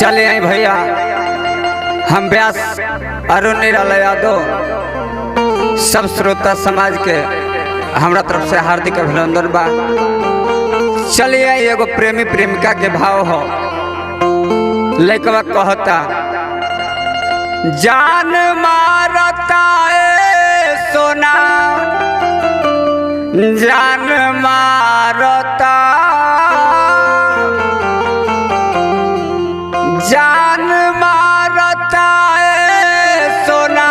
चले आई भैया, हम व्यास अरुण निराला यादव सब श्रोता समाज के हमरा तरफ से हार्दिक अभिनंदन बा। चलिए आई एगो प्रेमी प्रेमिका के भाव हो। लइकवा कहता, जान मारता ए सोना, जान मारता, जान मारता ए सोना,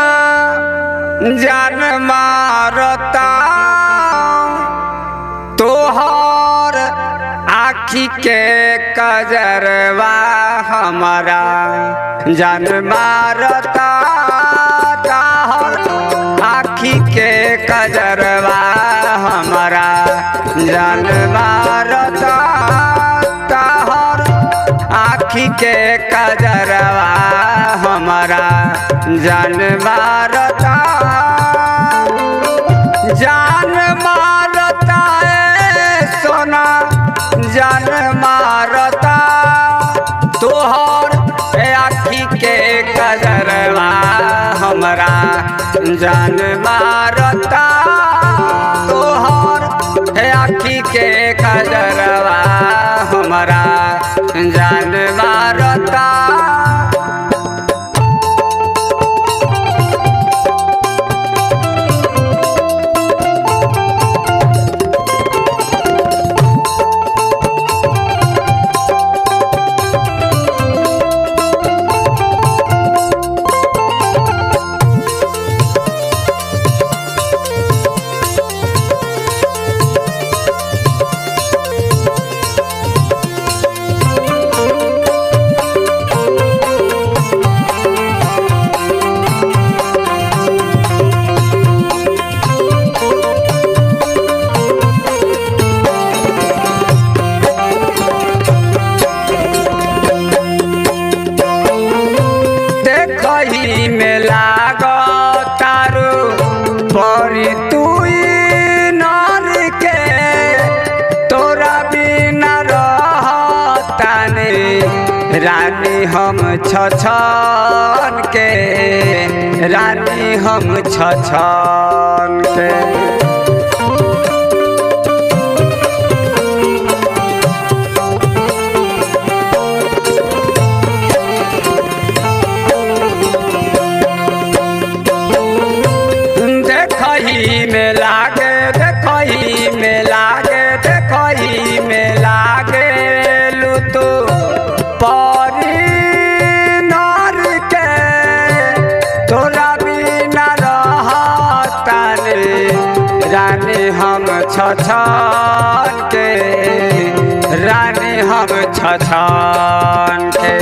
जान मारता, तोहर आँखी के कजरवा हमारा जान मारता, तोहर आँखी के कजरवा हमारा जान मारता, तोहर आँखी के कजरवा हमारा जान मारता, जान मारता ए सोना, जान मारता, तोहर आँखी के कजरवा हमारा जान मारता, तोहर आँखी के कजरवा हमारा जान मारता। में लागो तारो परी तुई नर के, तोरा बिना रहताने रानी हम छछन के, रानी हम छछन के। में लागे देखही में लागे, देखही में लागे लू तो परी नर के, तोरा बिना रहताने रानी हम छछन के, रानी हम छछन के।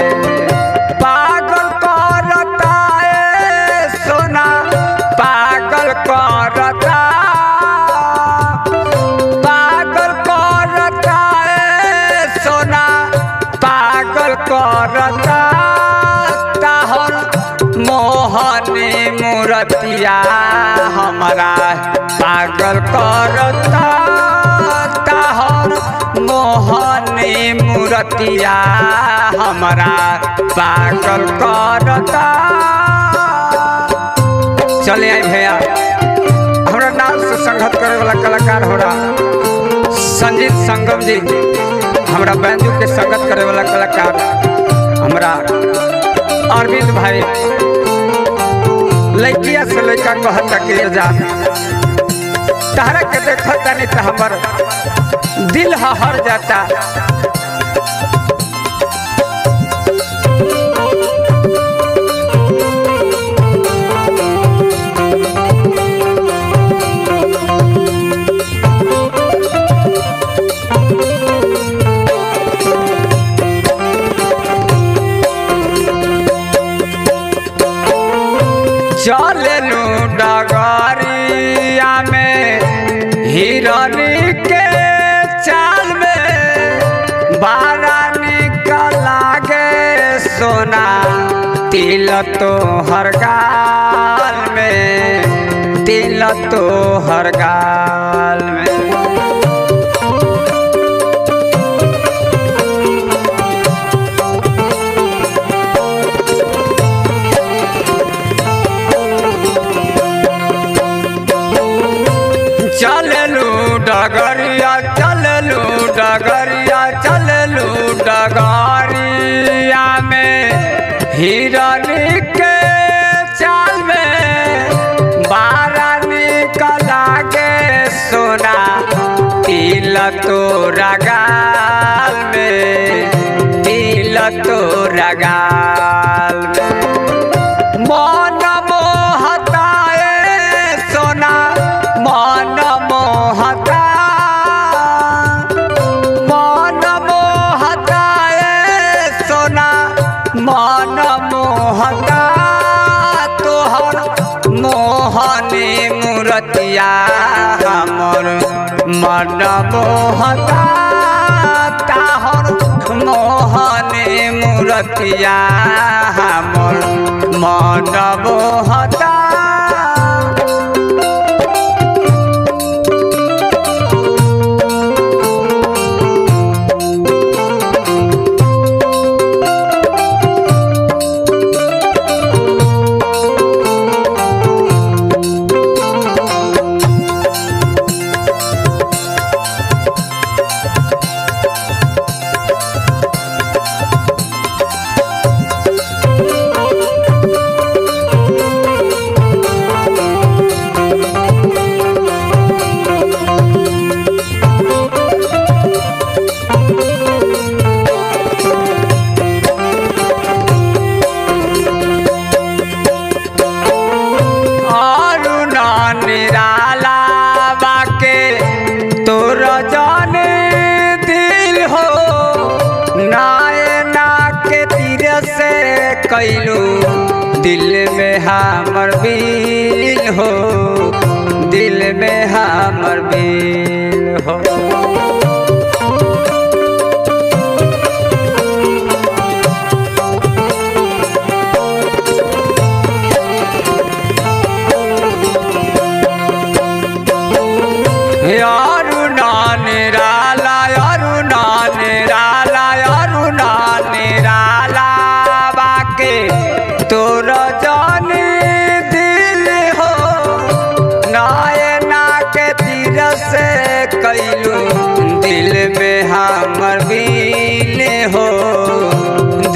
पागल करता ए सोना, पागल करता, पागल करता ए सोना, पागल करता, ताहर मोहनी मूर्तिया हमारा पागल करता, ताहर मोहनी मूर्तिया हमारा पागल करता। चले आई भैया, हमारा नाम से संगत करे वाला कलाकार हो रहा संजीत संगम जी, हमारा बैंजू के संगत करे वाला कलाकार हमारा अरविंद भाई। लड़किया से लड़का कहता कि जान तहरा के देखता नहीं तो हमार दिल हर जाता। चलू डगरिया में हिरनी के चाल में, बारा निकल लागे सोना तिल तो हर गाल में, तिल तो हर गाल में। चललू डगरिया में हिरन के चाल में बारा निकला के सोना तिल तोरा गाल में तिल तोरा गाल में मन मोहता सोना मन मोहता मन मोहता सोना मन मोहता तोहर मोहनी मूर्तिया हमर मन मोहता ताहर मोहनी मूर्तिया हमर मन मोहता निराला बाके तोर जाने दिल हो नायना के तीर से कैलू दिल में हमर बिल हो दिल में हमर बिल हो अरुणा निराला अरुणा निराला अरुणा निराला बाके तोर जाने दिल हो नायना के तीर से कैलू दिल में हमर बिल हो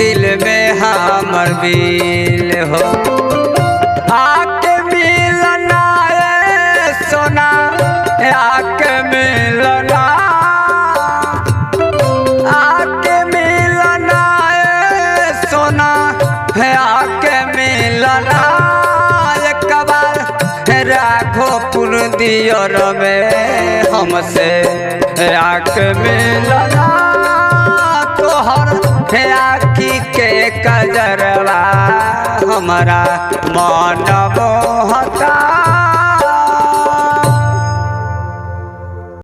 दिल में हमर बिल हो आके मिलना सोना आके मिलना आके मिलना सोना आके मिलना एक बार राघोपुर दियर में हमसे आके मिलना तोहर आखी के कजरवा हमारा मन मोहता